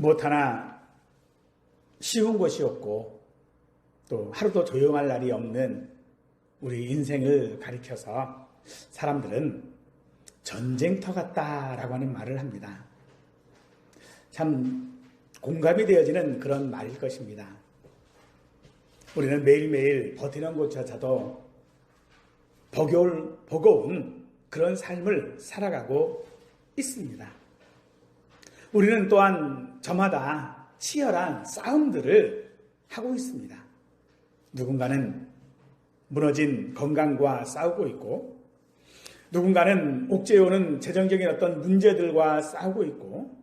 무엇 하나 쉬운 것이 없고 또 하루도 조용할 날이 없는 우리 인생을 가리켜서 사람들은 전쟁터 같다라고 하는 말을 합니다. 참 공감이 되어지는 그런 말일 것입니다. 우리는 매일매일 버티는 것조차도 버거운 그런 삶을 살아가고 있습니다. 우리는 또한 저마다 치열한 싸움들을 하고 있습니다. 누군가는 무너진 건강과 싸우고 있고, 누군가는 옥죄어오는 재정적인 어떤 문제들과 싸우고 있고,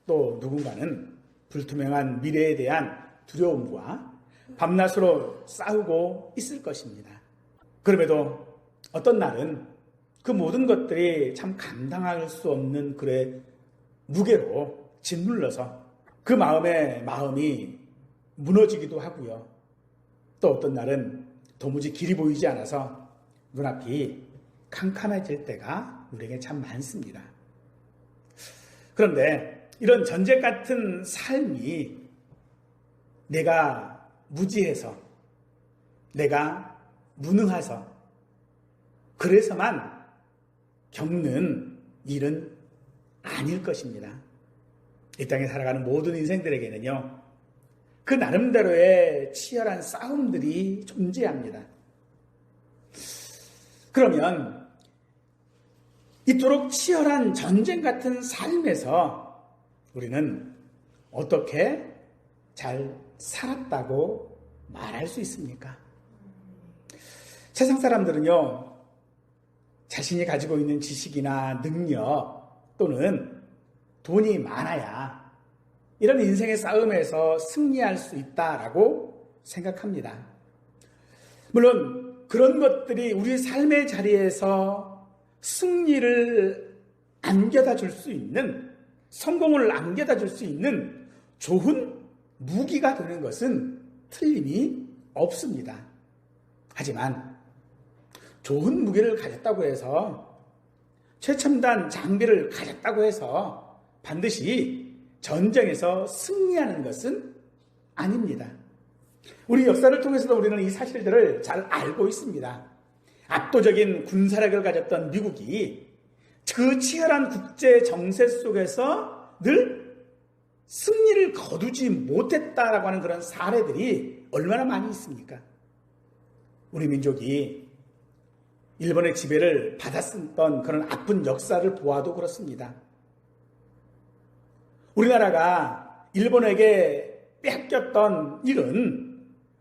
또 누군가는 불투명한 미래에 대한 두려움과 밤낮으로 싸우고 있을 것입니다. 그럼에도 어떤 날은 그 모든 것들이 참 감당할 수 없는 그의 무게로 짓눌러서 그 마음이 무너지기도 하고요. 또 어떤 날은 도무지 길이 보이지 않아서 눈앞이 캄캄해질 때가 우리에게 참 많습니다. 그런데 이런 전쟁 같은 삶이 내가 무지해서, 내가 무능해서, 그래서만 겪는 일은 아닐 것입니다. 이 땅에 살아가는 모든 인생들에게는요, 그 나름대로의 치열한 싸움들이 존재합니다. 그러면 이토록 치열한 전쟁 같은 삶에서 우리는 어떻게 잘 살았다고 말할 수 있습니까? 세상 사람들은요, 자신이 가지고 있는 지식이나 능력 또는 돈이 많아야 이런 인생의 싸움에서 승리할 수 있다라고 생각합니다. 물론 그런 것들이 우리 삶의 자리에서 승리를 안겨다 줄 수 있는, 성공을 안겨다 줄 수 있는 좋은 무기가 되는 것은 틀림이 없습니다. 하지만 좋은 무기를 가졌다고 해서, 최첨단 장비를 가졌다고 해서 반드시 전쟁에서 승리하는 것은 아닙니다. 우리 역사를 통해서도 우리는 이 사실들을 잘 알고 있습니다. 압도적인 군사력을 가졌던 미국이 그 치열한 국제 정세 속에서 늘 승리를 거두지 못했다라고 하는 그런 사례들이 얼마나 많이 있습니까? 우리 민족이 일본의 지배를 받았던 그런 아픈 역사를 보아도 그렇습니다. 우리나라가 일본에게 빼앗겼던 일은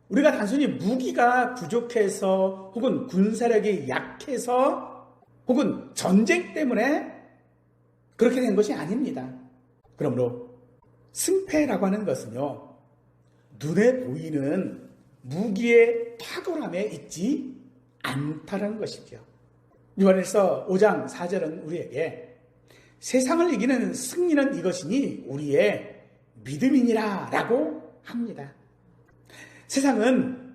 우리가 단순히 무기가 부족해서 혹은 군사력이 약해서 혹은 전쟁 때문에 그렇게 된 것이 아닙니다. 그러므로 승패라고 하는 것은요, 눈에 보이는 무기의 탁월함에 있지 않다는 것이죠. 요한일서 5장 4절은 우리에게 세상을 이기는 승리는 이것이니 우리의 믿음이니라 라고 합니다. 세상은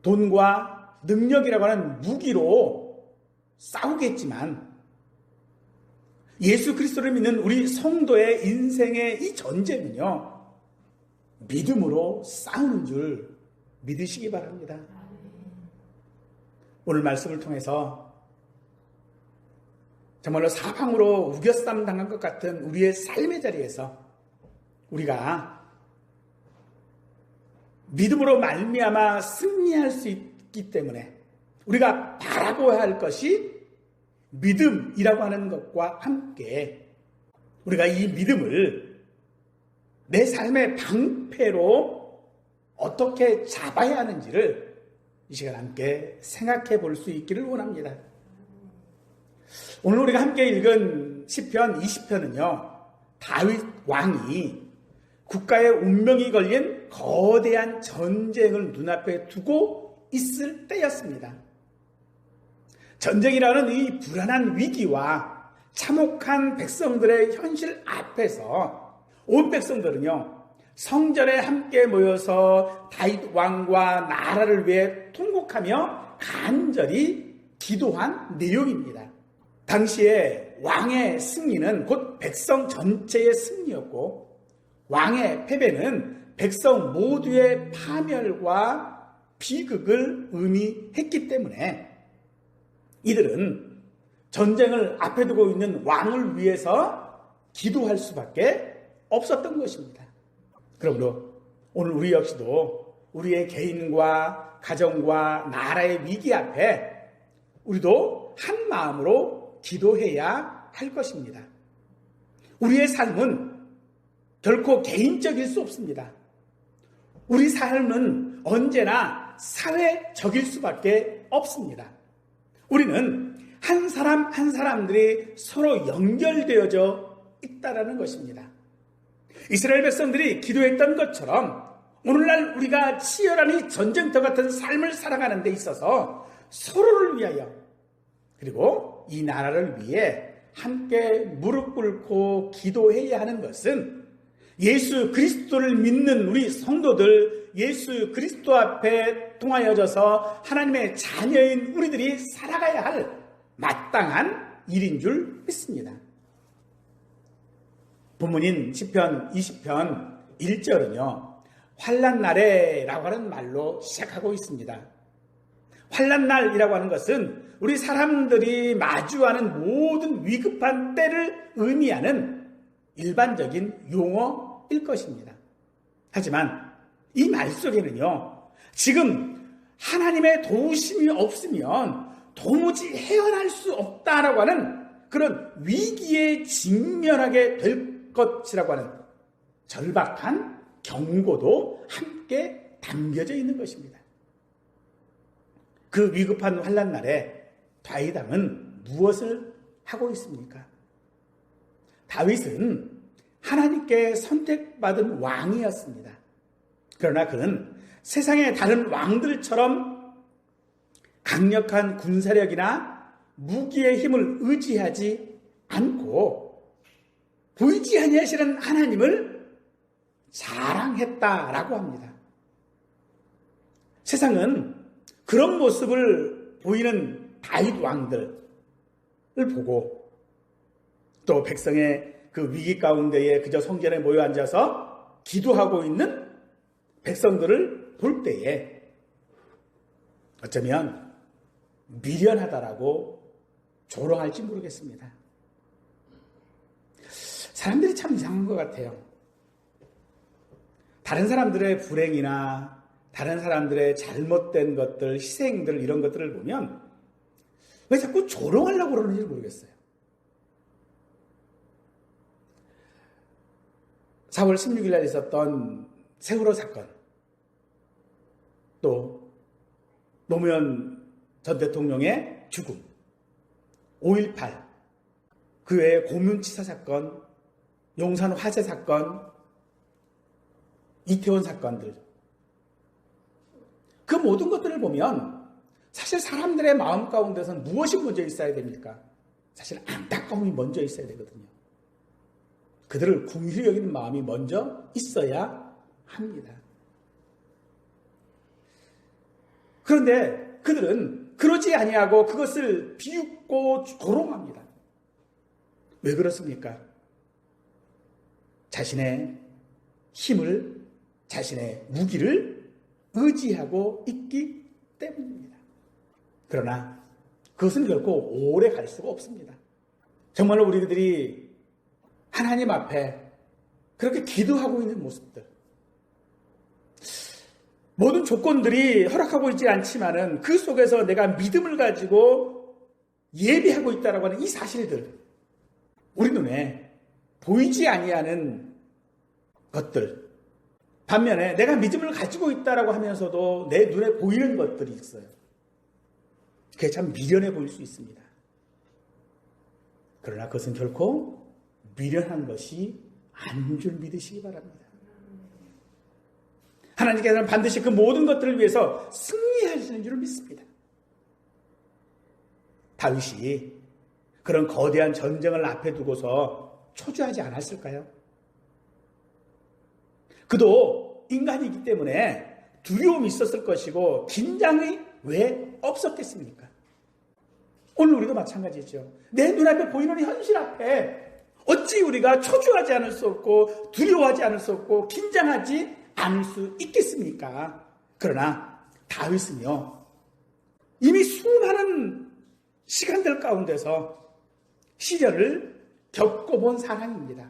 돈과 능력이라고 하는 무기로 싸우겠지만 예수 그리스도를 믿는 우리 성도의 인생의 이 전쟁은요, 믿음으로 싸우는 줄 믿으시기 바랍니다. 오늘 말씀을 통해서 정말로 사방으로 우겨쌈 당한 것 같은 우리의 삶의 자리에서 우리가 믿음으로 말미암아 승리할 수 있기 때문에 우리가 바라보아야 할 것이 믿음이라고 하는 것과 함께 우리가 이 믿음을 내 삶의 방패로 어떻게 잡아야 하는지를 이 시간 함께 생각해 볼 수 있기를 원합니다. 오늘 우리가 함께 읽은 시편 20편은요, 다윗 왕이 국가의 운명이 걸린 거대한 전쟁을 눈앞에 두고 있을 때였습니다. 전쟁이라는 이 불안한 위기와 참혹한 백성들의 현실 앞에서 온 백성들은요, 성전에 함께 모여서 다윗 왕과 나라를 위해 통곡하며 간절히 기도한 내용입니다. 당시에 왕의 승리는 곧 백성 전체의 승리였고 왕의 패배는 백성 모두의 파멸과 비극을 의미했기 때문에 이들은 전쟁을 앞에 두고 있는 왕을 위해서 기도할 수밖에 없었던 것입니다. 그러므로 오늘 우리 역시도 우리의 개인과 가정과 나라의 위기 앞에 우리도 한 마음으로 기도해야 할 것입니다. 우리의 삶은 결코 개인적일 수 없습니다. 우리 삶은 언제나 사회적일 수밖에 없습니다. 우리는 한 사람 한 사람들이 서로 연결되어져 있다는 것입니다. 이스라엘 백성들이 기도했던 것처럼 오늘날 우리가 치열한 이 전쟁터 같은 삶을 살아가는 데 있어서 서로를 위하여 그리고 이 나라를 위해 함께 무릎 꿇고 기도해야 하는 것은 예수 그리스도를 믿는 우리 성도들, 예수 그리스도 앞에 통하여져서 하나님의 자녀인 우리들이 살아가야 할 마땅한 일인 줄 믿습니다. 본문인 시편 20편 1절은요. 환난날에라고 하는 말로 시작하고 있습니다. 환난날이라고 하는 것은 우리 사람들이 마주하는 모든 위급한 때를 의미하는 일반적인 용어일 것입니다. 하지만 이 말 속에는요. 지금 하나님의 도우심이 없으면 도무지 헤어날 수 없다라고 하는 그런 위기에 직면하게 될 것이라고 하는 절박한 경고도 함께 담겨져 있는 것입니다. 그 위급한 환난날에 다윗 왕은 무엇을 하고 있습니까? 다윗은 하나님께 선택받은 왕이었습니다. 그러나 그는 세상의 다른 왕들처럼 강력한 군사력이나 무기의 힘을 의지하지 않고 보이지 아니하시는 하나님을 자랑했다라고 합니다. 세상은 그런 모습을 보이는 다윗 왕들을 보고 또 백성의 그 위기 가운데에 그저 성전에 모여 앉아서 기도하고 있는 백성들을 볼 때에 어쩌면 미련하다라고 조롱할지 모르겠습니다. 사람들이 참 이상한 것 같아요. 다른 사람들의 불행이나 다른 사람들의 잘못된 것들, 희생들 이런 것들을 보면 왜 자꾸 조롱하려고 그러는지 모르겠어요. 4월 16일 날 있었던 세월호 사건, 또 노무현 전 대통령의 죽음, 5.18, 그 외에 고문치사 사건, 용산 화재 사건, 이태원 사건들, 그 모든 것들을 보면 사실 사람들의 마음 가운데서는 무엇이 먼저 있어야 됩니까? 사실 안타까움이 먼저 있어야 되거든요. 그들을 긍휼히 여기는 마음이 먼저 있어야 합니다. 그런데 그들은 그러지 아니하고 그것을 비웃고 조롱합니다. 왜 그렇습니까? 자신의 힘을, 자신의 무기를 의지하고 있기 때문입니다. 그러나 그것은 결코 오래 갈 수가 없습니다. 정말로 우리들이 하나님 앞에 그렇게 기도하고 있는 모습들, 모든 조건들이 허락하고 있지 않지만은 그 속에서 내가 믿음을 가지고 예배하고 있다라고 하는 이 사실들, 우리 눈에 보이지 아니하는 것들, 반면에 내가 믿음을 가지고 있다라고 하면서도 내 눈에 보이는 것들이 있어요. 그게 참 미련해 보일 수 있습니다. 그러나 그것은 결코 미련한 것이 아닌 줄 믿으시기 바랍니다. 하나님께서는 반드시 그 모든 것들을 위해서 승리하시는 줄 믿습니다. 다윗이 그런 거대한 전쟁을 앞에 두고서 초조하지 않았을까요? 그도 인간이기 때문에 두려움이 있었을 것이고 긴장이 왜 없었겠습니까? 오늘 우리도 마찬가지죠. 내 눈앞에 보이는 현실 앞에 어찌 우리가 초조하지 않을 수 없고 두려워하지 않을 수 없고 긴장하지 않을 수 있겠습니까? 그러나 다윗은요, 이미 수많은 시간들 가운데서 시련을 겪어본 사람입니다.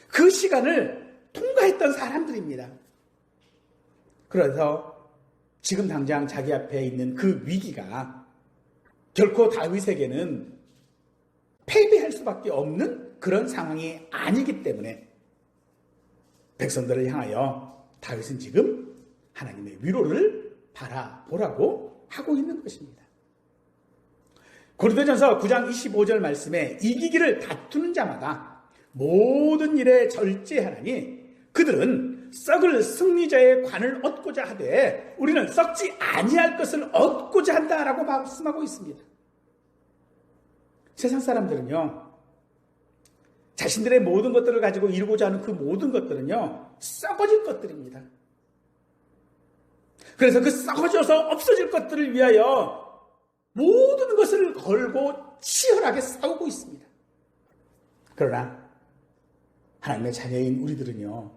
그 시간을 통과했던 사람들입니다. 그래서 지금 당장 자기 앞에 있는 그 위기가 결코 다윗에게는 패배할 수밖에 없는 그런 상황이 아니기 때문에 백성들을 향하여 다윗은 지금 하나님의 위로를 바라보라고 하고 있는 것입니다. 고린도전서 9장 25절 말씀에 이기기를 다투는 자마다 모든 일에 절제하나니 그들은 썩을 승리자의 관을 얻고자 하되 우리는 썩지 아니할 것을 얻고자 한다라고 말씀하고 있습니다. 세상 사람들은요, 자신들의 모든 것들을 가지고 이루고자 하는 그 모든 것들은요, 썩어질 것들입니다. 그래서 그 썩어져서 없어질 것들을 위하여 모든 것을 걸고 치열하게 싸우고 있습니다. 그러나 하나님의 자녀인 우리들은요,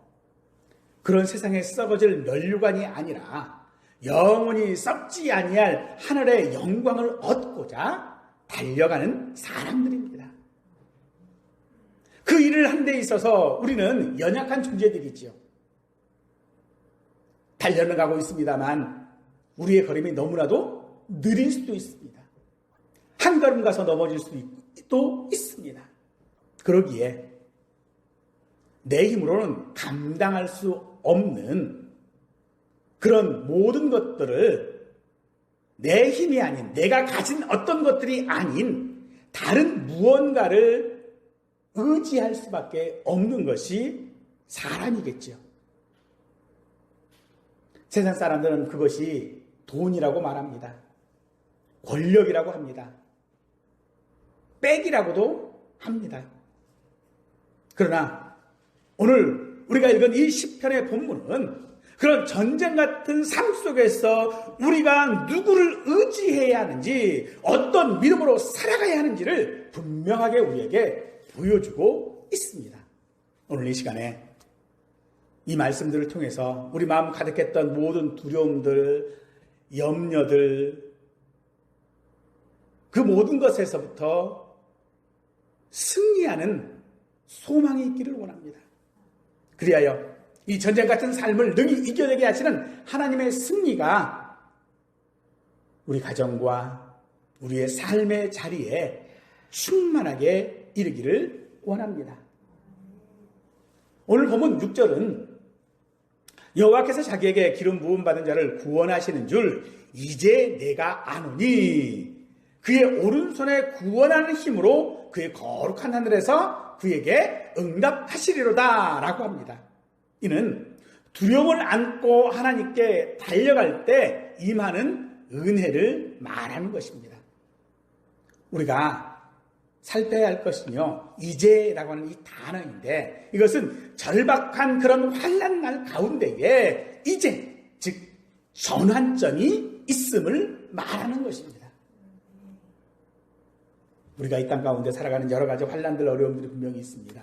그런 세상에 썩어질 면류관이 아니라 영원히 썩지 아니할 하늘의 영광을 얻고자 달려가는 사람들입니다. 그 일을 한 데 있어서 우리는 연약한 존재들이지요. 달려가고 있습니다만 우리의 걸음이 너무나도 느릴 수도 있습니다. 한 걸음 가서 넘어질 수도 있습니다. 그러기에 내 힘으로는 감당할 수 없는 그런 모든 것들을 내 힘이 아닌, 내가 가진 어떤 것들이 아닌 다른 무언가를 의지할 수밖에 없는 것이 사람이겠죠. 세상 사람들은 그것이 돈이라고 말합니다. 권력이라고 합니다. 빽이라고도 합니다. 그러나 오늘 우리가 읽은 이 시편의 본문은 그런 전쟁 같은 삶 속에서 우리가 누구를 의지해야 하는지, 어떤 믿음으로 살아가야 하는지를 분명하게 우리에게 보여주고 있습니다. 오늘 이 시간에 이 말씀들을 통해서 우리 마음 가득했던 모든 두려움들, 염려들, 그 모든 것에서부터 승리하는 소망이 있기를 원합니다. 그리하여 이 전쟁 같은 삶을 능히 이겨내게 하시는 하나님의 승리가 우리 가정과 우리의 삶의 자리에 충만하게 이르기를 원합니다. 오늘 본문 6절은 여호와께서 자기에게 기름 부음 받은 자를 구원하시는 줄 이제 내가 아노니 그의 오른손에 구원하는 힘으로 그의 거룩한 하늘에서 그에게 응답하시리로다 라고 합니다. 이는 두려움을 안고 하나님께 달려갈 때 임하는 은혜를 말하는 것입니다. 우리가 살펴야 할 것은요, 이제라고 하는 이 단어인데 이것은 절박한 그런 환난날 가운데에 이제, 즉 전환점이 있음을 말하는 것입니다. 우리가 이 땅 가운데 살아가는 여러 가지 환난들, 어려움들이 분명히 있습니다.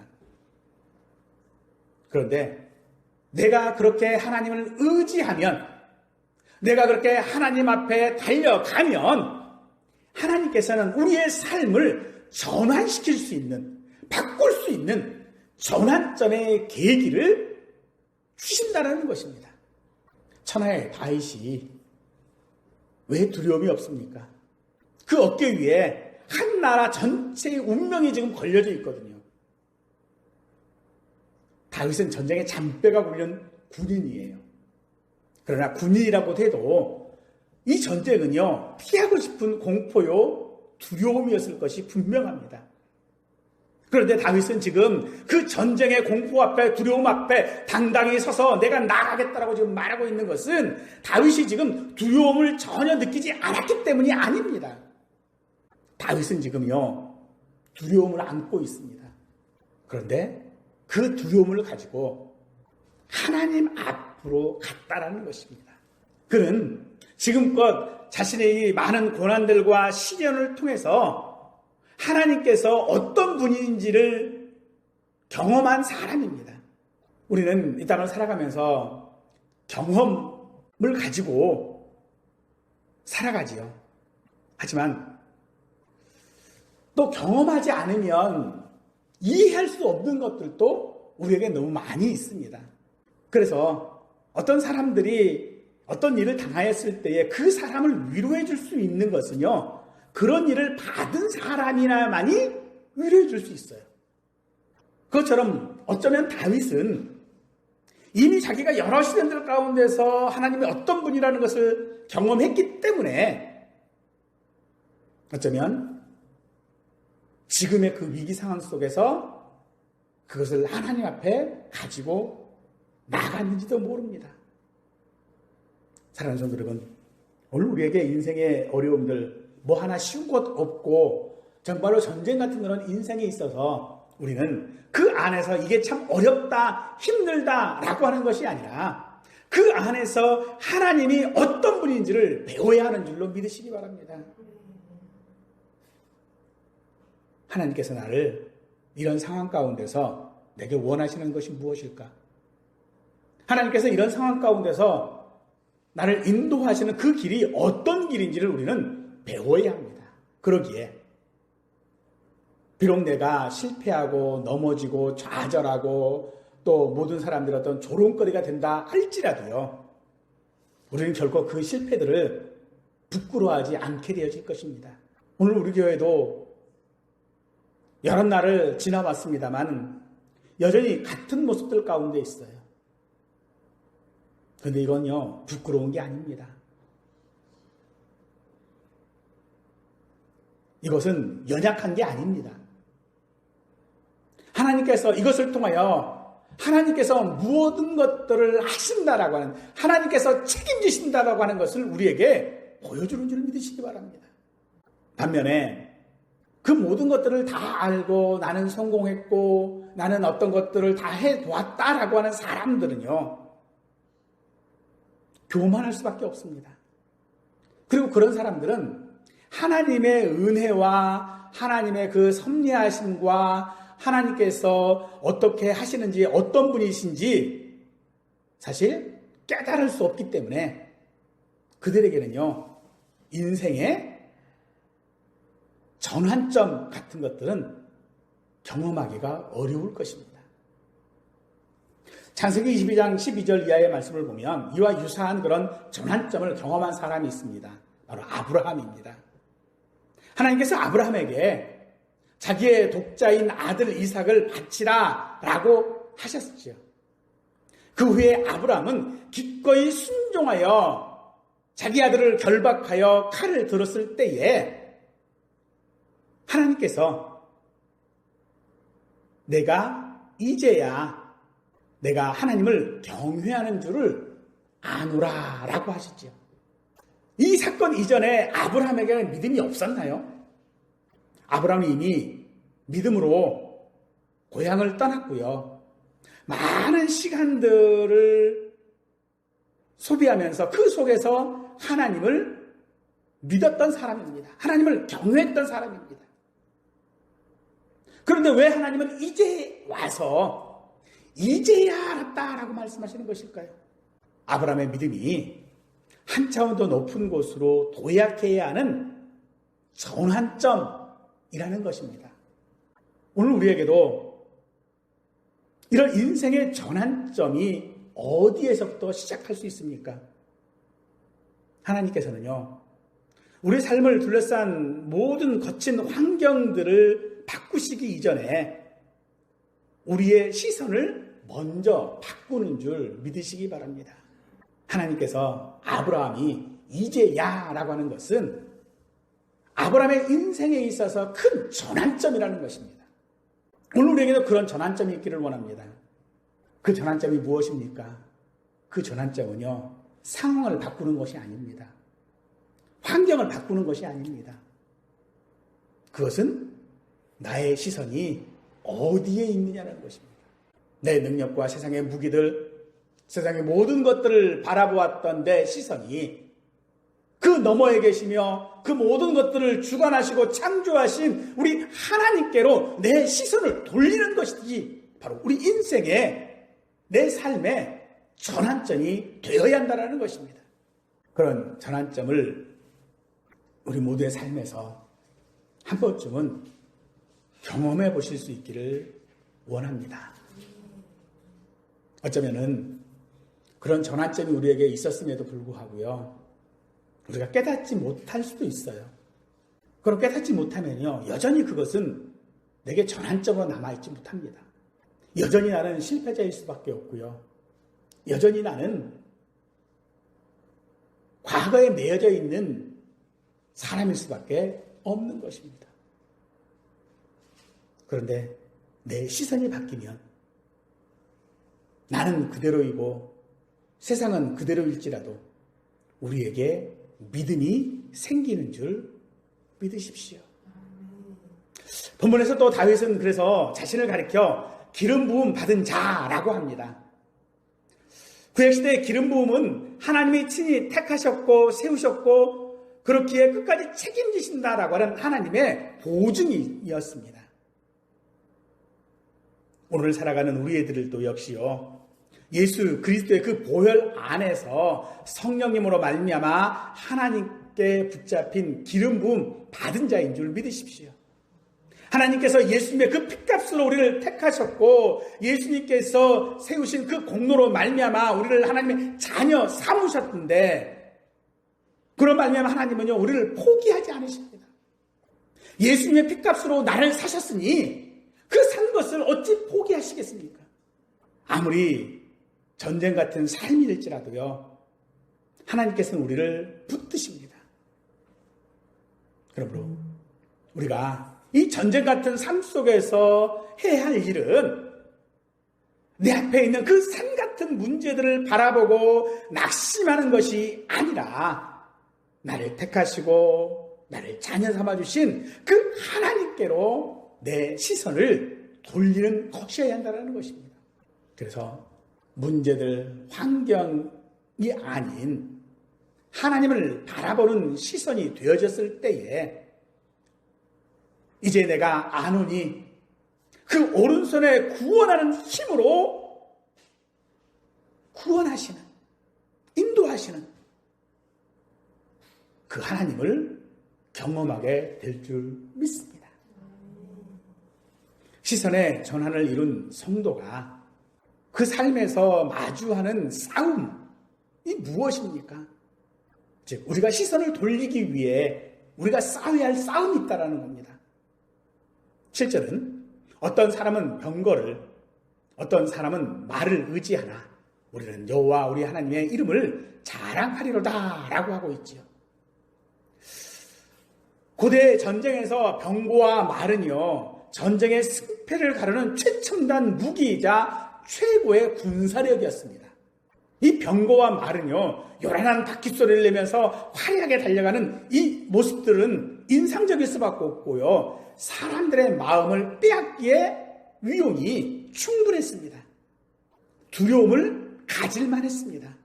그런데 내가 그렇게 하나님을 의지하면, 내가 그렇게 하나님 앞에 달려가면 하나님께서는 우리의 삶을 전환시킬 수 있는, 바꿀 수 있는 전환점의 계기를 주신다는 것입니다. 천하의 다윗이 왜 두려움이 없습니까? 그 어깨 위에 한 나라 전체의 운명이 지금 걸려져 있거든요. 다윗은 전쟁에 잔뼈가 굴린 군인이에요. 그러나 군인이라고 해도 이 전쟁은요, 피하고 싶은 공포요, 두려움이었을 것이 분명합니다. 그런데 다윗은 지금 그 전쟁의 공포 앞에, 두려움 앞에 당당히 서서 내가 나가겠다라고 지금 말하고 있는 것은 다윗이 지금 두려움을 전혀 느끼지 않았기 때문이 아닙니다. 다윗은 지금요, 두려움을 안고 있습니다. 그런데 그 두려움을 가지고 하나님 앞으로 갔다라는 것입니다. 그는 지금껏 자신의 이 많은 고난들과 시련을 통해서 하나님께서 어떤 어떤 분인지를 경험한 사람입니다. 우리는 이 땅을 살아가면서 경험을 가지고 살아가지요. 하지만 또 경험하지 않으면 이해할 수 없는 것들도 우리에게 너무 많이 있습니다. 그래서 어떤 사람들이 어떤 일을 당하였을 때에 그 사람을 위로해 줄 수 있는 것은요, 그런 일을 받은 사람이나만이 위로해 줄 수 있어요. 그것처럼 어쩌면 다윗은 이미 자기가 여러 시련들 가운데서 하나님이 어떤 분이라는 것을 경험했기 때문에 어쩌면 지금의 그 위기 상황 속에서 그것을 하나님 앞에 가지고 나갔는지도 모릅니다. 사랑하는 성도 여러분, 오늘 우리에게 인생의 어려움들 뭐 하나 쉬운 것 없고 정말로 전쟁 같은 그런 인생에 있어서 우리는 그 안에서 이게 참 어렵다, 힘들다 라고 하는 것이 아니라 그 안에서 하나님이 어떤 분인지를 배워야 하는 줄로 믿으시기 바랍니다. 하나님께서 나를 이런 상황 가운데서 내게 원하시는 것이 무엇일까? 하나님께서 이런 상황 가운데서 나를 인도하시는 그 길이 어떤 길인지를 우리는 배워야 합니다. 그러기에 비록 내가 실패하고 넘어지고 좌절하고 또 모든 사람들이 어떤 조롱거리가 된다 할지라도요, 우리는 결코 그 실패들을 부끄러워하지 않게 되어질 것입니다. 오늘 우리 교회도 여러 날을 지나봤습니다만 여전히 같은 모습들 가운데 있어요. 그런데 이건요, 부끄러운 게 아닙니다. 이것은 연약한 게 아닙니다. 하나님께서 이것을 통하여 하나님께서 모든 것들을 하신다라고 하는, 하나님께서 책임지신다라고 하는 것을 우리에게 보여주는 줄 믿으시기 바랍니다. 반면에 그 모든 것들을 다 알고 나는 성공했고 나는 어떤 것들을 다 해놓았다라고 하는 사람들은요, 교만할 수밖에 없습니다. 그리고 그런 사람들은 하나님의 은혜와 하나님의 그 섭리하심과 하나님께서 어떻게 하시는지 어떤 분이신지 사실 깨달을 수 없기 때문에 그들에게는요, 인생의 전환점 같은 것들은 경험하기가 어려울 것입니다. 창세기 22장 12절 이하의 말씀을 보면 이와 유사한 그런 전환점을 경험한 사람이 있습니다. 바로 아브라함입니다. 하나님께서 아브라함에게 자기의 독자인 아들 이삭을 바치라 라고 하셨죠. 그 후에 아브라함은 기꺼이 순종하여 자기 아들을 결박하여 칼을 들었을 때에 하나님께서 내가 이제야 내가 하나님을 경외하는 줄을 아노라 라고 하셨죠. 이 사건 이전에 아브라함에게는 믿음이 없었나요? 아브라함이 이미 믿음으로 고향을 떠났고요, 많은 시간들을 소비하면서 그 속에서 하나님을 믿었던 사람입니다. 하나님을 경외했던 사람입니다. 그런데 왜 하나님은 이제 와서 이제야 알았다라고 말씀하시는 것일까요? 아브라함의 믿음이 한 차원 더 높은 곳으로 도약해야 하는 전환점이라는 것입니다. 오늘 우리에게도 이런 인생의 전환점이 어디에서부터 시작할 수 있습니까? 하나님께서는요, 우리 삶을 둘러싼 모든 거친 환경들을 바꾸시기 이전에 우리의 시선을 먼저 바꾸는 줄 믿으시기 바랍니다. 하나님께서 아브라함이 이제야 라고 하는 것은 아브라함의 인생에 있어서 큰 전환점이라는 것입니다. 오늘 우리에게도 그런 전환점이 있기를 원합니다. 그 전환점이 무엇입니까? 그 전환점은요, 상황을 바꾸는 것이 아닙니다. 환경을 바꾸는 것이 아닙니다. 그것은 나의 시선이 어디에 있느냐는 것입니다. 내 능력과 세상의 무기들, 세상의 모든 것들을 바라보았던 내 시선이 그 너머에 계시며 그 모든 것들을 주관하시고 창조하신 우리 하나님께로 내 시선을 돌리는 것이지 바로 우리 인생의 내 삶의 전환점이 되어야 한다는 것입니다. 그런 전환점을 우리 모두의 삶에서 한 번쯤은 경험해 보실 수 있기를 원합니다. 어쩌면은 그런 전환점이 우리에게 있었음에도 불구하고요, 우리가 깨닫지 못할 수도 있어요. 그럼 깨닫지 못하면요, 여전히 그것은 내게 전환점으로 남아있지 못합니다. 여전히 나는 실패자일 수밖에 없고요. 여전히 나는 과거에 매여져 있는 사람일 수밖에 없는 것입니다. 그런데 내 시선이 바뀌면 나는 그대로이고 세상은 그대로일지라도 우리에게 믿음이 생기는 줄 믿으십시오. 본문에서 또 다윗은 그래서 자신을 가리켜 기름 부음 받은 자라고 합니다. 구약시대의 기름 부음은 하나님이 친히 택하셨고 세우셨고 그렇기에 끝까지 책임지신다라고 하는 하나님의 보증이었습니다. 오늘 살아가는 우리 애들도 역시요, 예수 그리스도의 그 보혈 안에서 성령님으로 말미암아 하나님께 붙잡힌 기름 부음 받은 자인 줄 믿으십시오. 하나님께서 예수님의 그 핏값으로 우리를 택하셨고 예수님께서 세우신 그 공로로 말미암아 우리를 하나님의 자녀 삼으셨는데, 그런 말미암아 하나님은요 우리를 포기하지 않으십니다. 예수님의 핏값으로 나를 사셨으니 그 산 것을 어찌 포기하시겠습니까? 아무리 전쟁 같은 삶일지라도요, 하나님께서는 우리를 붙드십니다. 그러므로 우리가 이 전쟁 같은 삶 속에서 해야 할 일은 내 앞에 있는 그 산 같은 문제들을 바라보고 낙심하는 것이 아니라 나를 택하시고 나를 자녀 삼아주신 그 하나님께로 내 시선을 돌리는 것이어야 한다는 것입니다. 그래서 문제들, 환경이 아닌 하나님을 바라보는 시선이 되어졌을 때에 이제 내가 아노니 그 오른손에 구원하는 힘으로 구원하시는, 인도하시는 그 하나님을 경험하게 될 줄 믿습니다. 시선의 전환을 이룬 성도가 그 삶에서 마주하는 싸움이 무엇입니까? 즉 우리가 시선을 돌리기 위해 우리가 싸워야 할 싸움이 있다는 겁니다. 7절은 어떤 사람은 병거를, 어떤 사람은 말을 의지하나 우리는 여호와 우리 하나님의 이름을 자랑하리로다 라고 하고 있지요. 고대 전쟁에서 병거와 말은요, 전쟁의 승패를 가르는 최첨단 무기이자 최고의 군사력이었습니다. 이 병거와 말은요, 요란한 바퀴소리를 내면서 화려하게 달려가는 이 모습들은 인상적일 수밖에 없고요, 사람들의 마음을 빼앗기에 위용이 충분했습니다. 두려움을 가질만 했습니다.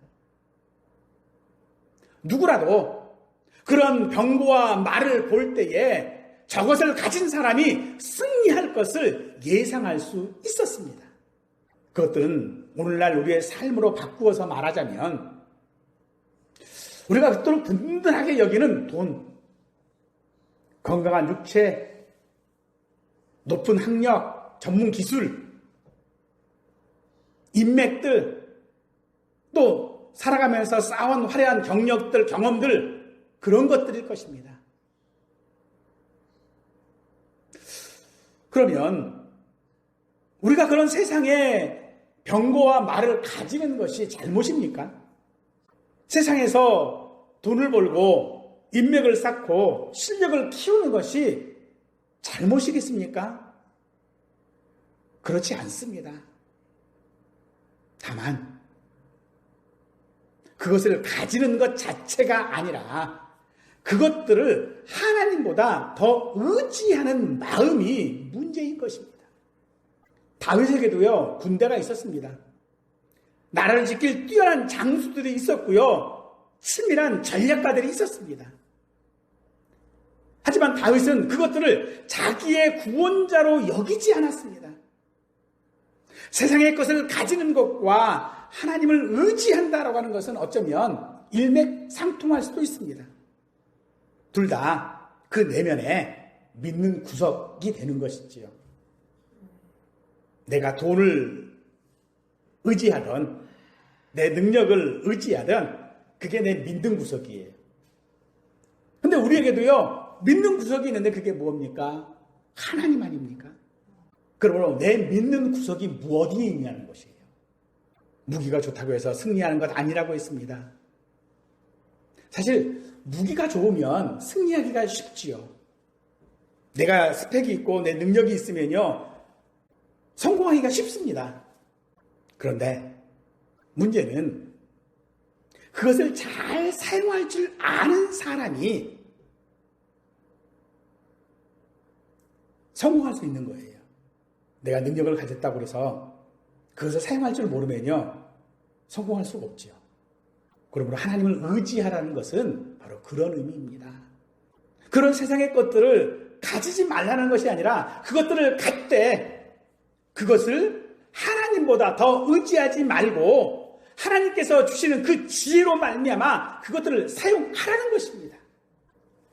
누구라도 그런 병거와 말을 볼 때에 저것을 가진 사람이 승리할 것을 예상할 수 있었습니다. 그것들은 오늘날 우리의 삶으로 바꾸어서 말하자면 우리가 그토록 든든하게 여기는 돈, 건강한 육체, 높은 학력, 전문 기술, 인맥들, 또 살아가면서 쌓아온 화려한 경력들, 경험들, 그런 것들일 것입니다. 그러면 우리가 그런 세상에 병거와 말을 가지는 것이 잘못입니까? 세상에서 돈을 벌고 인맥을 쌓고 실력을 키우는 것이 잘못이겠습니까? 그렇지 않습니다. 다만 그것을 가지는 것 자체가 아니라 그것들을 하나님보다 더 의지하는 마음이 문제인 것입니다. 다윗에게도요, 군대가 있었습니다. 나라를 지킬 뛰어난 장수들이 있었고요, 치밀한 전략가들이 있었습니다. 하지만 다윗은 그것들을 자기의 구원자로 여기지 않았습니다. 세상의 것을 가지는 것과 하나님을 의지한다라고 하는 것은 어쩌면 일맥상통할 수도 있습니다. 둘 다 그 내면에 믿는 구석이 되는 것이지요. 내가 돈을 의지하든 내 능력을 의지하든 그게 내 믿는 구석이에요. 근데 우리에게도요, 믿는 구석이 있는데 그게 뭡니까? 하나님 아닙니까? 그러므로 내 믿는 구석이 무엇이 있냐는 것이에요. 무기가 좋다고 해서 승리하는 것 아니라고 했습니다. 사실 무기가 좋으면 승리하기가 쉽지요. 내가 스펙이 있고 내 능력이 있으면요, 성공하기가 쉽습니다. 그런데 문제는 그것을 잘 사용할 줄 아는 사람이 성공할 수 있는 거예요. 내가 능력을 가졌다고 해서 그것을 사용할 줄 모르면요, 성공할 수가 없죠. 그러므로 하나님을 의지하라는 것은 바로 그런 의미입니다. 그런 세상의 것들을 가지지 말라는 것이 아니라 그것들을 갖되 그것을 하나님보다 더 의지하지 말고 하나님께서 주시는 그 지혜로 말미암아 그것들을 사용하라는 것입니다.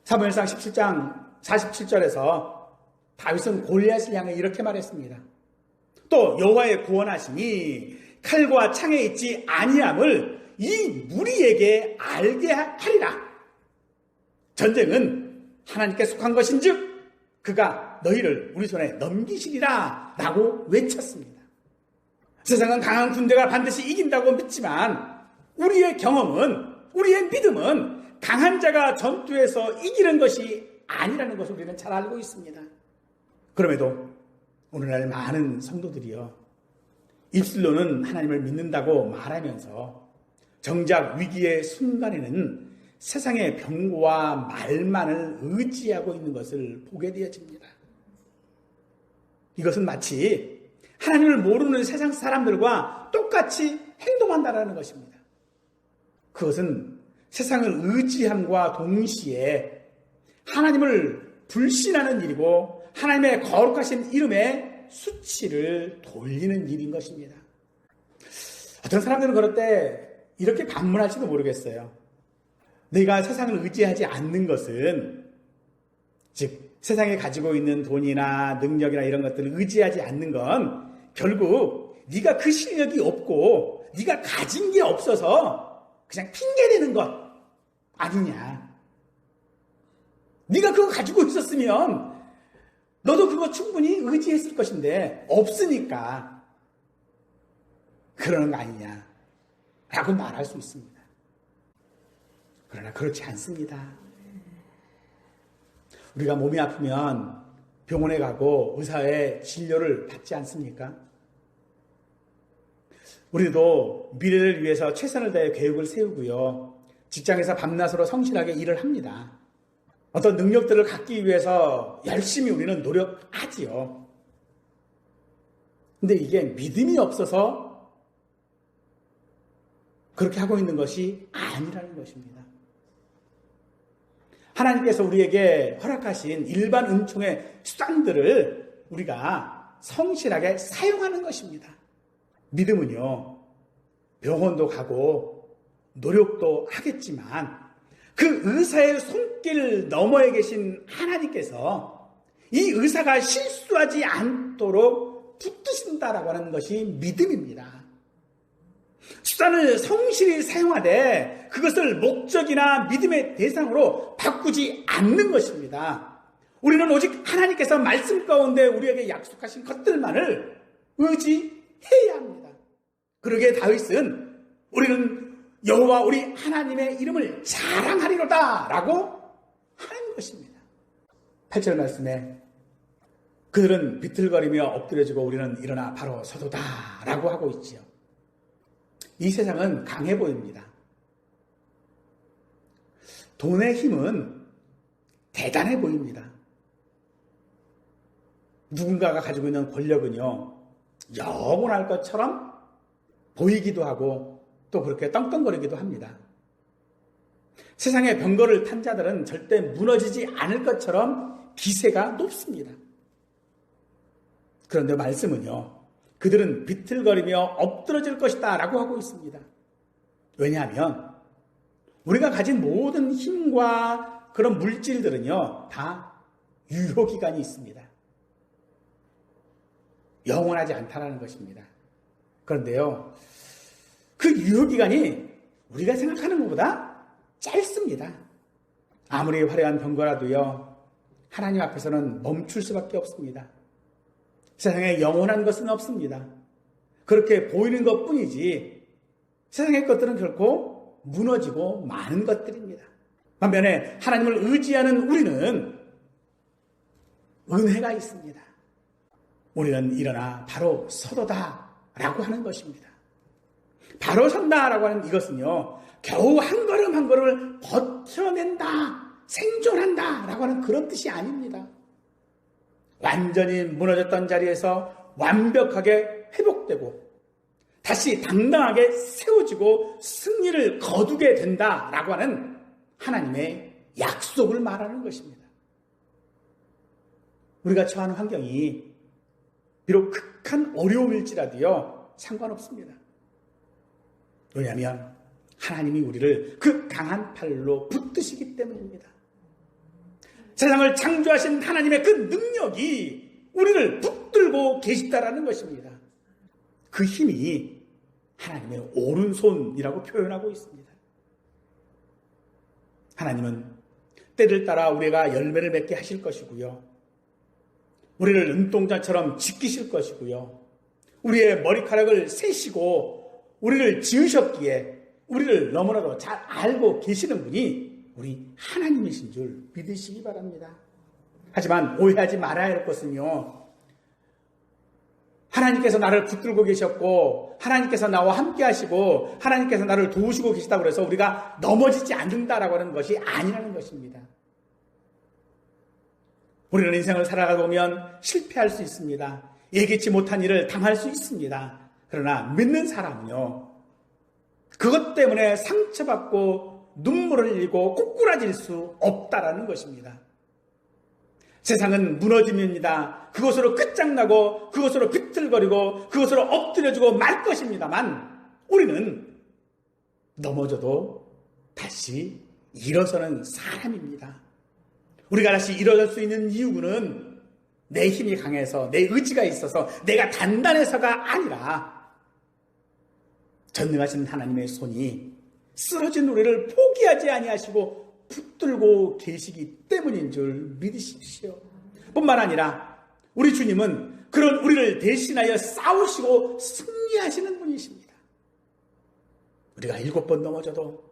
사무엘상 17장 47절에서 다윗은 골리앗을 향해 이렇게 말했습니다. 또 여호와의 구원하심이 칼과 창에 있지 아니함을 이 무리에게 알게 하리라. 전쟁은 하나님께 속한 것인즉 그가 너희를 우리 손에 넘기시리라 라고 외쳤습니다. 세상은 강한 군대가 반드시 이긴다고 믿지만 우리의 경험은, 우리의 믿음은 강한 자가 전투에서 이기는 것이 아니라는 것을 우리는 잘 알고 있습니다. 그럼에도 오늘날 많은 성도들이요, 입술로는 하나님을 믿는다고 말하면서 정작 위기의 순간에는 세상의 병고와 말만을 의지하고 있는 것을 보게 되어집니다. 이것은 마치 하나님을 모르는 세상 사람들과 똑같이 행동한다는 것입니다. 그것은 세상을 의지함과 동시에 하나님을 불신하는 일이고 하나님의 거룩하신 이름에 수치를 돌리는 일인 것입니다. 어떤 사람들은 그럴 때 이렇게 반문할지도 모르겠어요. 내가 세상을 의지하지 않는 것은, 즉 세상에 가지고 있는 돈이나 능력이나 이런 것들을 의지하지 않는 건 결국 네가 그 실력이 없고 네가 가진 게 없어서 그냥 핑계대는 것 아니냐. 네가 그거 가지고 있었으면 너도 그거 충분히 의지했을 것인데 없으니까 그러는 거 아니냐 라고 말할 수 있습니다. 그러나 그렇지 않습니다. 우리가 몸이 아프면 병원에 가고 의사의 진료를 받지 않습니까? 우리도 미래를 위해서 최선을 다해 계획을 세우고요, 직장에서 밤낮으로 성실하게 일을 합니다. 어떤 능력들을 갖기 위해서 열심히 우리는 노력하지요. 근데 이게 믿음이 없어서 그렇게 하고 있는 것이 아니라는 것입니다. 하나님께서 우리에게 허락하신 일반 은총의 수단들을 우리가 성실하게 사용하는 것입니다. 믿음은요, 병원도 가고 노력도 하겠지만 그 의사의 손길 너머에 계신 하나님께서 이 의사가 실수하지 않도록 붙드신다라고 하는 것이 믿음입니다. 수단을 성실히 사용하되 그것을 목적이나 믿음의 대상으로 바꾸지 않는 것입니다. 우리는 오직 하나님께서 말씀 가운데 우리에게 약속하신 것들만을 의지해야 합니다. 그러기에 다윗은 우리는 여호와 우리 하나님의 이름을 자랑하리로다 라고 하는 것입니다. 8절 말씀에 그들은 비틀거리며 엎드려지고 우리는 일어나 바로 서도다 라고 하고 있지요. 이 세상은 강해 보입니다. 돈의 힘은 대단해 보입니다. 누군가가 가지고 있는 권력은요, 영원할 것처럼 보이기도 하고 또 그렇게 떵떵거리기도 합니다. 세상의 병거를 탄 자들은 절대 무너지지 않을 것처럼 기세가 높습니다. 그런데 말씀은요, 그들은 비틀거리며 엎드러질 것이다 라고 하고 있습니다. 왜냐하면 우리가 가진 모든 힘과 그런 물질들은요, 다 유효기간이 있습니다. 영원하지 않다라는 것입니다. 그런데요, 그 유효기간이 우리가 생각하는 것보다 짧습니다. 아무리 화려한 병거라도요, 하나님 앞에서는 멈출 수밖에 없습니다. 세상에 영원한 것은 없습니다. 그렇게 보이는 것뿐이지 세상의 것들은 결코 무너지고 많은 것들입니다. 반면에 하나님을 의지하는 우리는 은혜가 있습니다. 우리는 일어나 바로 서도다 라고 하는 것입니다. 바로 선다 라고 하는 이것은요, 겨우 한 걸음 한 걸음을 버텨낸다, 생존한다 라고 하는 그런 뜻이 아닙니다. 완전히 무너졌던 자리에서 완벽하게 회복되고 다시 당당하게 세워지고 승리를 거두게 된다라고 하는 하나님의 약속을 말하는 것입니다. 우리가 처한 환경이 비록 극한 어려움일지라도요, 상관없습니다. 왜냐하면 하나님이 우리를 그 강한 팔로 붙드시기 때문입니다. 세상을 창조하신 하나님의 그 능력이 우리를 붙들고 계시다라는 것입니다. 그 힘이 하나님의 오른손이라고 표현하고 있습니다. 하나님은 때를 따라 우리가 열매를 맺게 하실 것이고요. 우리를 눈동자처럼 지키실 것이고요. 우리의 머리카락을 세시고 우리를 지으셨기에 우리를 너무나도 잘 알고 계시는 분이 우리 하나님이신 줄 믿으시기 바랍니다. 하지만 오해하지 말아야 할 것은요, 하나님께서 나를 붙들고 계셨고 하나님께서 나와 함께 하시고 하나님께서 나를 도우시고 계시다고 해서 우리가 넘어지지 않는다라고 하는 것이 아니라는 것입니다. 우리는 인생을 살아가다 보면 실패할 수 있습니다. 예기치 못한 일을 당할 수 있습니다. 그러나 믿는 사람은요, 그것 때문에 상처받고 눈물을 흘리고 꼬꾸라질 수 없다라는 것입니다. 세상은 무너짐입니다. 그것으로 끝장나고 그것으로 비틀거리고 그것으로 엎드려주고 말 것입니다만 우리는 넘어져도 다시 일어서는 사람입니다. 우리가 다시 일어설 수 있는 이유는 내 힘이 강해서 내 의지가 있어서 내가 단단해서가 아니라 전능하신 하나님의 손이 쓰러진 우리를 포기하지 아니하시고 붙들고 계시기 때문인 줄 믿으십시오. 뿐만 아니라 우리 주님은 그런 우리를 대신하여 싸우시고 승리하시는 분이십니다. 우리가 7번 넘어져도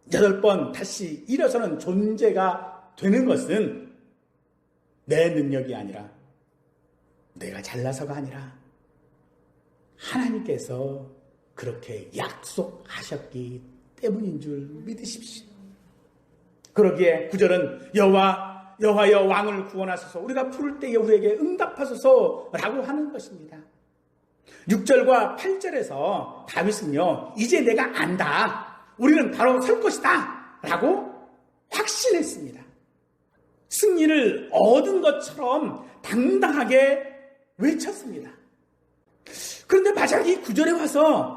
8번 다시 일어서는 존재가 되는 것은 내 능력이 아니라 내가 잘나서가 아니라 하나님께서 그렇게 약속하셨기 때문인 줄 믿으십시오. 그러기에 9절은 여호와여 왕을 구원하소서, 우리가 부를 때에 우리에게 응답하소서라고 하는 것입니다. 6절과 8절에서 다윗은요, 이제 내가 안다, 우리는 바로 설 것이다 라고 확신했습니다. 승리를 얻은 것처럼 당당하게 외쳤습니다. 그런데 마지막 이 9절에 와서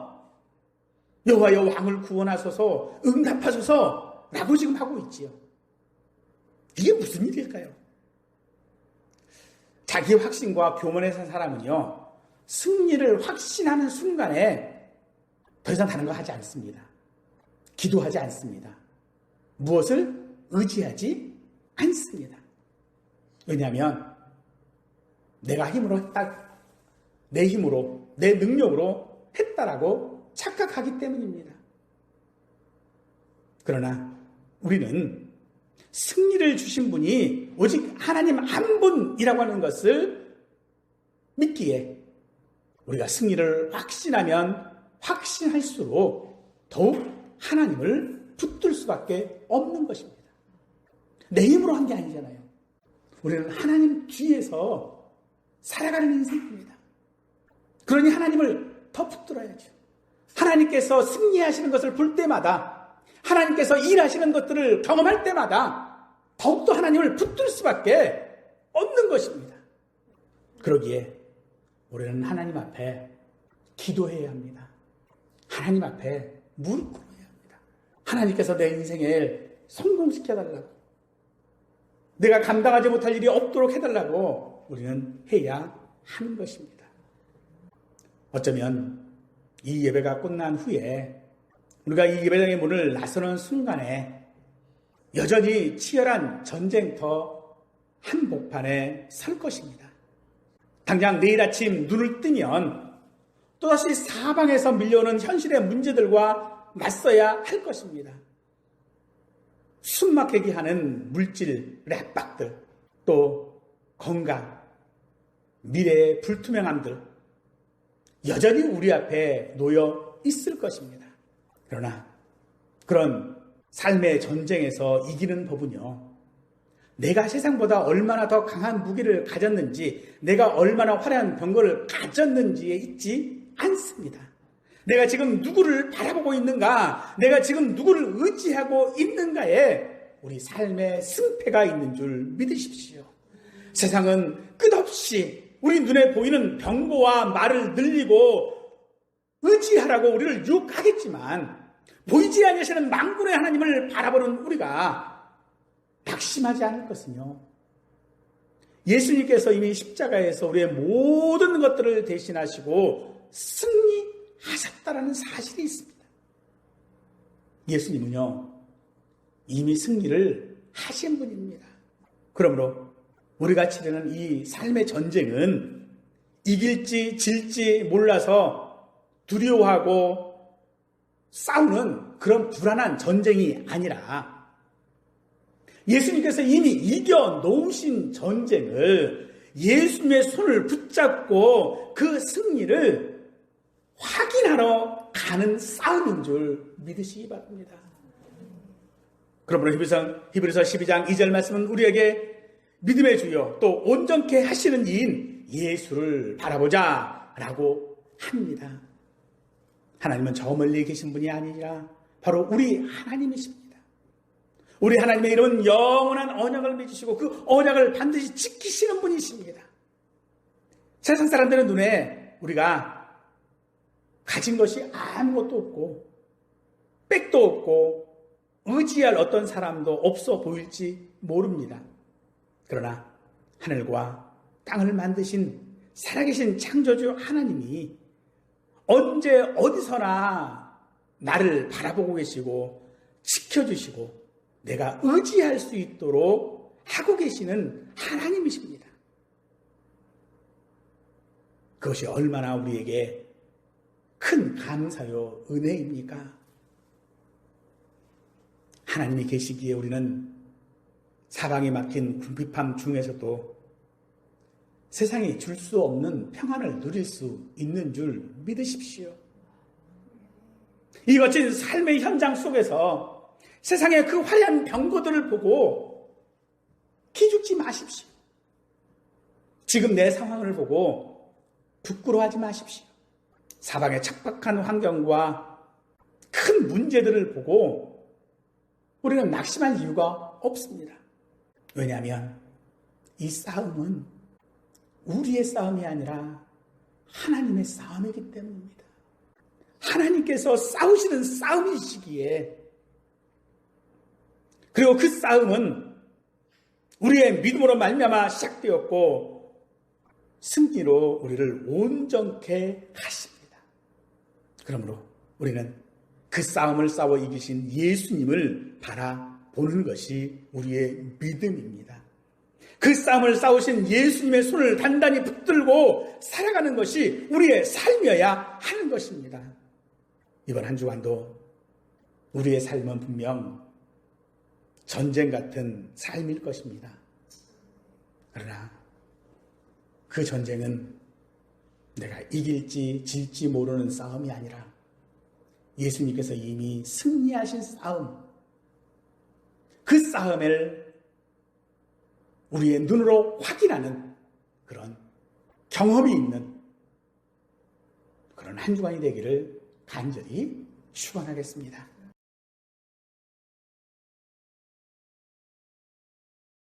여호와여 왕을 구원하소서, 응답하소서 라고 지금 하고 있지요. 이게 무슨 일일까요? 자기 확신과 교만에 산 사람은요, 승리를 확신하는 순간에 더 이상 다른 거 하지 않습니다. 기도하지 않습니다. 무엇을 의지하지 않습니다. 왜냐하면 내가 힘으로 했다, 내 힘으로, 내 능력으로 했다라고 착각하기 때문입니다. 그러나 우리는 승리를 주신 분이 오직 하나님 한 분이라고 하는 것을 믿기에 우리가 승리를 확신하면 확신할수록 더욱 하나님을 붙들 수밖에 없는 것입니다. 내 힘으로 한 게 아니잖아요. 우리는 하나님 뒤에서 살아가는 인생입니다. 그러니 하나님을 더 붙들어야죠. 하나님께서 승리하시는 것을 볼 때마다 하나님께서 일하시는 것들을 경험할 때마다 더욱더 하나님을 붙들 수밖에 없는 것입니다. 그러기에 우리는 하나님 앞에 기도해야 합니다. 하나님 앞에 무릎 꿇어야 합니다. 하나님께서 내 인생을 성공시켜달라고, 내가 감당하지 못할 일이 없도록 해달라고 우리는 해야 하는 것입니다. 어쩌면 이 예배가 끝난 후에 우리가 이 예배당의 문을 나서는 순간에 여전히 치열한 전쟁터 한복판에 설 것입니다. 당장 내일 아침 눈을 뜨면 또다시 사방에서 밀려오는 현실의 문제들과 맞서야 할 것입니다. 숨막히게 하는 물질의 압박들, 또 건강, 미래의 불투명함들 여전히 우리 앞에 놓여 있을 것입니다. 그러나 그런 삶의 전쟁에서 이기는 법은요, 내가 세상보다 얼마나 더 강한 무기를 가졌는지, 내가 얼마나 화려한 병거를 가졌는지에 있지 않습니다. 내가 지금 누구를 바라보고 있는가, 내가 지금 누구를 의지하고 있는가에 우리 삶의 승패가 있는 줄 믿으십시오. 세상은 끝없이 우리 눈에 보이는 병거와 말을 늘리고 의지하라고 우리를 유혹하겠지만, 보이지 않으시는 만군의 하나님을 바라보는 우리가 낙심하지 않을 것은요, 예수님께서 이미 십자가에서 우리의 모든 것들을 대신하시고 승리하셨다라는 사실이 있습니다. 예수님은요, 이미 승리를 하신 분입니다. 그러므로 우리가 치르는 이 삶의 전쟁은 이길지 질지 몰라서 두려워하고 싸우는 그런 불안한 전쟁이 아니라, 예수님께서 이미 이겨놓으신 전쟁을 예수님의 손을 붙잡고 그 승리를 확인하러 가는 싸움인 줄 믿으시기 바랍니다. 그러므로 히브리서 12장 2절 말씀은 우리에게 믿음의 주여 또 온전케 하시는 이인 예수를 바라보자 라고 합니다. 하나님은 저 멀리 계신 분이 아니라 바로 우리 하나님이십니다. 우리 하나님의 이름은 영원한 언약을 맺으시고 그 언약을 반드시 지키시는 분이십니다. 세상 사람들의 눈에 우리가 가진 것이 아무것도 없고 빽도 없고 의지할 어떤 사람도 없어 보일지 모릅니다. 그러나 하늘과 땅을 만드신 살아계신 창조주 하나님이 언제 어디서나 나를 바라보고 계시고 지켜주시고 내가 의지할 수 있도록 하고 계시는 하나님이십니다. 그것이 얼마나 우리에게 큰 감사요 은혜입니까? 하나님이 계시기에 우리는 사방에 막힌 궁핍함 중에서도 세상이 줄 수 없는 평안을 누릴 수 있는 줄 믿으십시오. 이 거친 삶의 현장 속에서 세상의 그 화려한 병거들을 보고 기죽지 마십시오. 지금 내 상황을 보고 부끄러워하지 마십시오. 사방의 척박한 환경과 큰 문제들을 보고 우리는 낙심할 이유가 없습니다. 왜냐하면 이 싸움은 우리의 싸움이 아니라 하나님의 싸움이기 때문입니다. 하나님께서 싸우시는 싸움이시기에, 그리고 그 싸움은 우리의 믿음으로 말미암아 시작되었고 승리로 우리를 온전케 하십니다. 그러므로 우리는 그 싸움을 싸워 이기신 예수님을 바라보는 것이 우리의 믿음입니다. 그 싸움을 싸우신 예수님의 손을 단단히 붙들고 살아가는 것이 우리의 삶이어야 하는 것입니다. 이번 한 주간도 우리의 삶은 분명 전쟁 같은 삶일 것입니다. 그러나 그 전쟁은 내가 이길지 질지 모르는 싸움이 아니라 예수님께서 이미 승리하신 싸움, 그 싸움을 우리의 눈으로 확인하는 그런 경험이 있는 그런 한 주간이 되기를 간절히 축원하겠습니다.